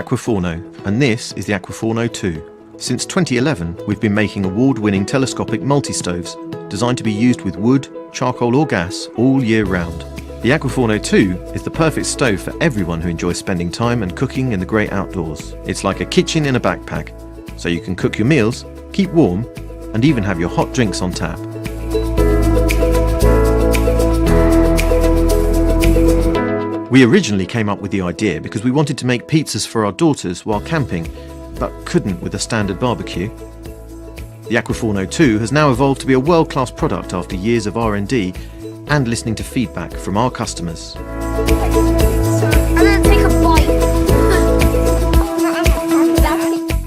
Aquaforno, and this is the Aquaforno 2. Since 2011, we've been making award-winning telescopic multi-stoves designed to be used with wood, charcoal or gas all year round. The Aquaforno 2 is the perfect stove for everyone who enjoys spending time and cooking in the great outdoors. It's like a kitchen in a backpack, so you can cook your meals, keep warm, and even have your hot drinks on tap. We originally came up with the idea because we wanted to make pizzas for our daughters while camping, but couldn't with a standard barbecue. The Aquaforno 2 has now evolved to be a world-class product after years of R&D and listening to feedback from our customers. I'm gonna take a bite.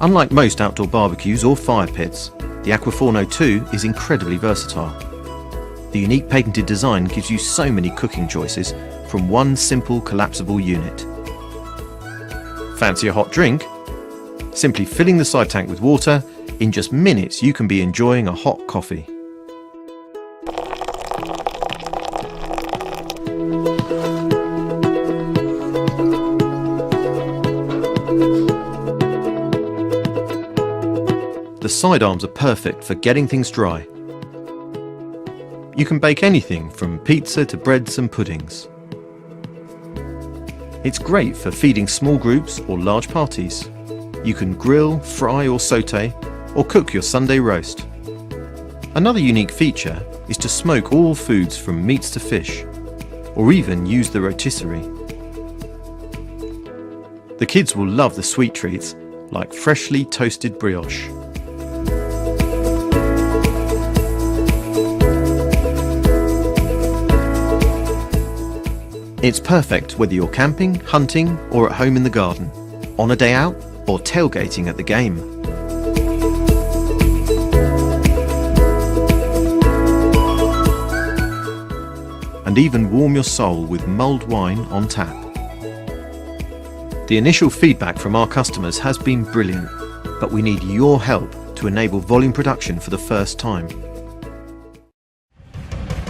Unlike most outdoor barbecues or fire pits, the Aquaforno 2 is incredibly versatile. The unique patented design gives you so many cooking choices from one simple collapsible unit. Fancy a hot drink? Simply filling the side tank with water, in just minutes you can be enjoying a hot coffee. The sidearms are perfect for getting things dry. You can bake anything from pizza to breads and puddings. It's great for feeding small groups or large parties. You can grill, fry or saute, or cook your Sunday roast. Another unique feature is to smoke all foods from meats to fish, or even use the rotisserie. The kids will love the sweet treats, like freshly toasted brioche. It's perfect whether you're camping, hunting, or at home in the garden, on a day out, or tailgating at the game. And even warm your soul with mulled wine on tap. The initial feedback from our customers has been brilliant, but we need your help to enable volume production for the first time.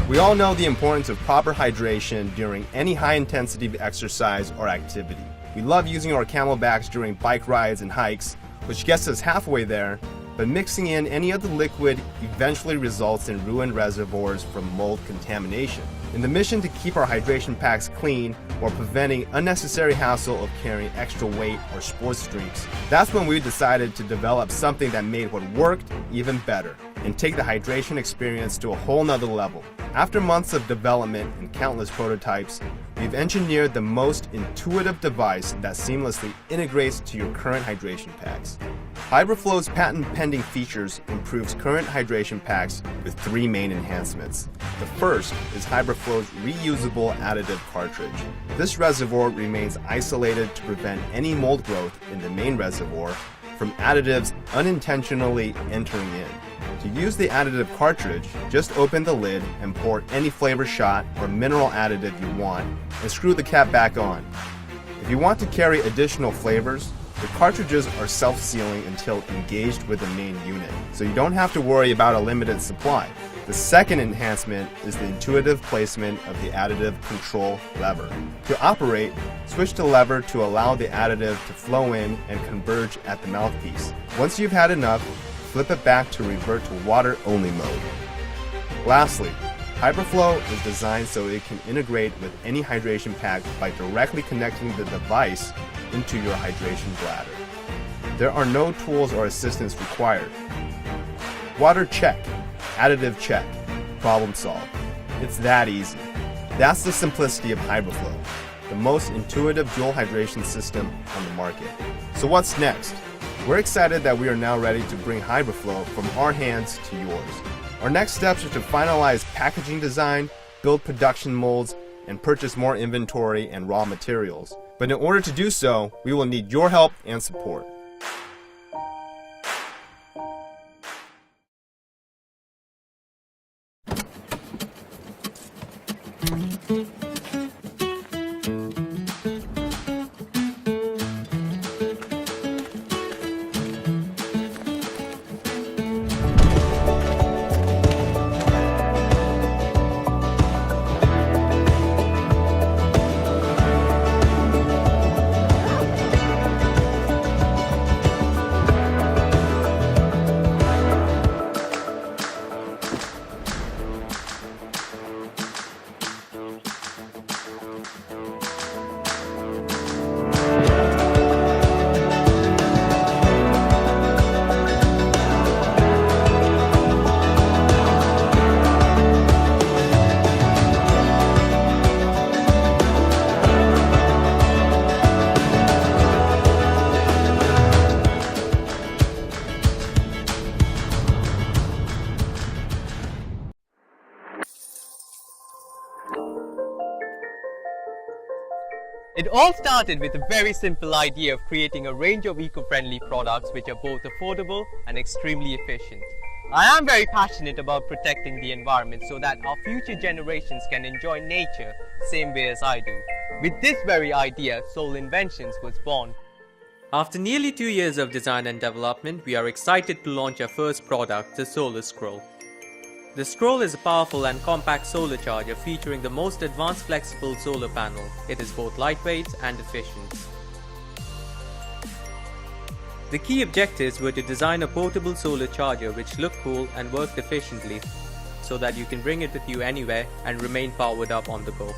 We all know the importance of proper hydration during any high-intensity exercise or activity. We love using our camelbacks during bike rides and hikes, which gets us halfway there, but mixing in any other liquid eventually results in ruined reservoirs from mold contamination. In the mission to keep our hydration packs clean while preventing unnecessary hassle of carrying extra weight or sports drinks, that's when we decided to develop something that made what worked even better and take the hydration experience to a whole nother level. After months of development and countless prototypes, we've engineered the most intuitive device that seamlessly integrates to your current hydration packs. HybriFlow's patent-pending features improves current hydration packs with three main enhancements. The first is HybriFlow's reusable additive cartridge. This reservoir remains isolated to prevent any mold growth in the main reservoir from additives unintentionally entering in. To use the additive cartridge, just open the lid and pour any flavor shot or mineral additive you want and screw the cap back on. If you want to carry additional flavors, the cartridges are self-sealing until engaged with the main unit, so you don't have to worry about a limited supply. The second enhancement is the intuitive placement of the additive control lever. To operate, switch the lever to allow the additive to flow in and converge at the mouthpiece. Once you've had enough, flip it back to revert to water-only mode. Lastly, HybriFlow is designed so it can integrate with any hydration pack by directly connecting the device into your hydration bladder. There are no tools or assistance required. Water check, additive check, problem solved. It's that easy. That's the simplicity of HybriFlow, the most intuitive dual hydration system on the market. So what's next? We're excited that we are now ready to bring HybriFlow from our hands to yours. Our next steps are to finalize packaging design, build production molds, and purchase more inventory and raw materials. But in order to do so, we will need your help and support. It all started with a very simple idea of creating a range of eco-friendly products which are both affordable and extremely efficient. I am very passionate about protecting the environment so that our future generations can enjoy nature same way as I do. With this very idea, Soul Inventions was born. After nearly 2 years of design and development, we are excited to launch our first product, the Solar Scroll. The Scroll is a powerful and compact solar charger featuring the most advanced flexible solar panel. It is both lightweight and efficient. The key objectives were to design a portable solar charger which looked cool and worked efficiently, so that you can bring it with you anywhere and remain powered up on the go.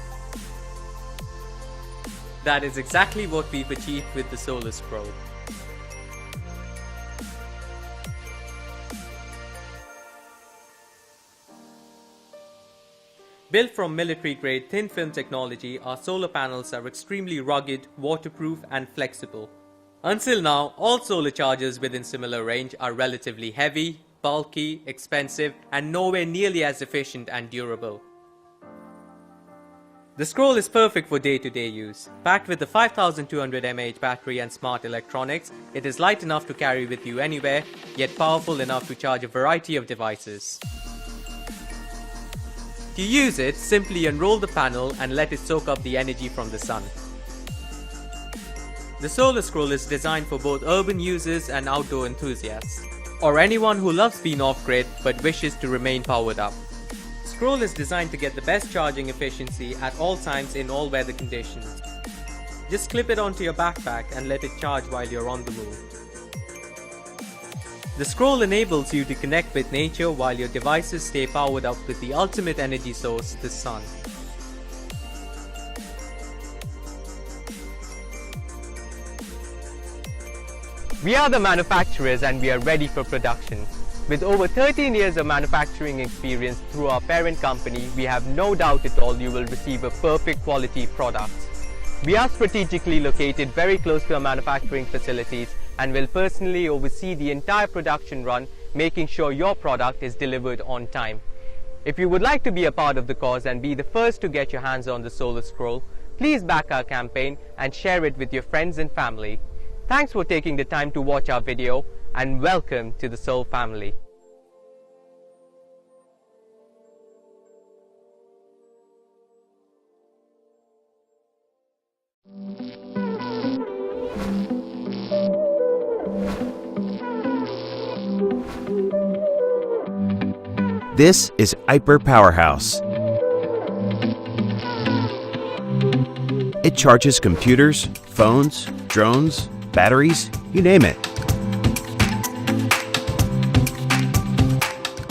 That is exactly what we've achieved with the Solar Scroll. Built from military-grade thin film technology, our solar panels are extremely rugged, waterproof and flexible. Until now, all solar chargers within similar range are relatively heavy, bulky, expensive and nowhere nearly as efficient and durable. The Scroll is perfect for day-to-day use. Packed with a 5200 mAh battery and smart electronics, it is light enough to carry with you anywhere, yet powerful enough to charge a variety of devices. To use it, simply unroll the panel and let it soak up the energy from the sun. The Solar Scroll is designed for both urban users and outdoor enthusiasts, or anyone who loves being off-grid but wishes to remain powered up. Scroll is designed to get the best charging efficiency at all times in all weather conditions. Just clip it onto your backpack and let it charge while you're on the move. The Scroll enables you to connect with nature while your devices stay powered up with the ultimate energy source, the sun. We are the manufacturers and we are ready for production. With over 13 years of manufacturing experience through our parent company, we have no doubt at all you will receive a perfect quality product. We are strategically located very close to our manufacturing facilities and will personally oversee the entire production run, making sure your product is delivered on time. If you would like to be a part of the cause and be the first to get your hands on the Solar Scroll, please back our campaign and share it with your friends and family. Thanks for taking the time to watch our video and welcome to the Soul family. This is Aiper Powerhouse. It charges computers, phones, drones, batteries, you name it.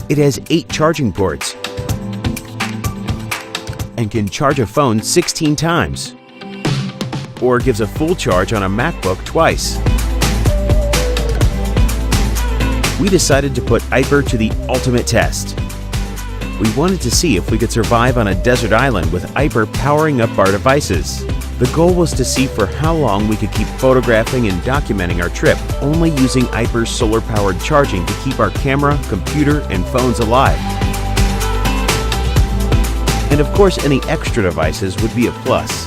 It has 8 charging ports and can charge a phone 16 times, or gives a full charge on a MacBook twice. We decided to put Aiper to the ultimate test. We wanted to see if we could survive on a desert island with Aiper powering up our devices. The goal was to see for how long we could keep photographing and documenting our trip, only using Aiper's solar-powered charging to keep our camera, computer, and phones alive. And of course, any extra devices would be a plus.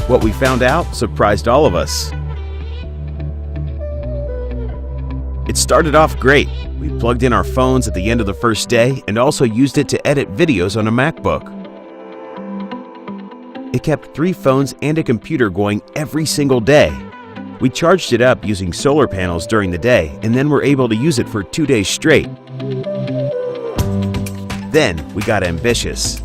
What we found out surprised all of us. It started off great. We plugged in our phones at the end of the first day and also used it to edit videos on a MacBook. It kept 3 phones and a computer going every single day. We charged it up using solar panels during the day and then were able to use it for 2 days straight. Then we got ambitious.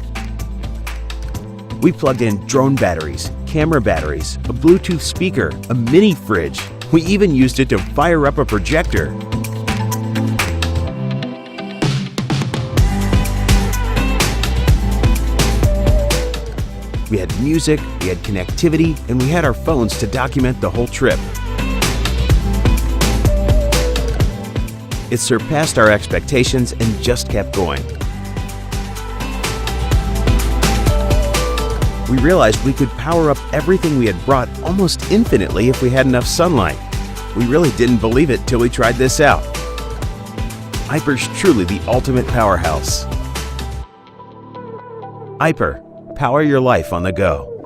We plugged in drone batteries, camera batteries, a Bluetooth speaker, a mini fridge. We even used it to fire up a projector. We had music, we had connectivity, and we had our phones to document the whole trip. It surpassed our expectations and just kept going. We realized we could power up everything we had brought almost infinitely if we had enough sunlight. We really didn't believe it till we tried this out. Aiper's truly the ultimate powerhouse. Aiper, power your life on the go.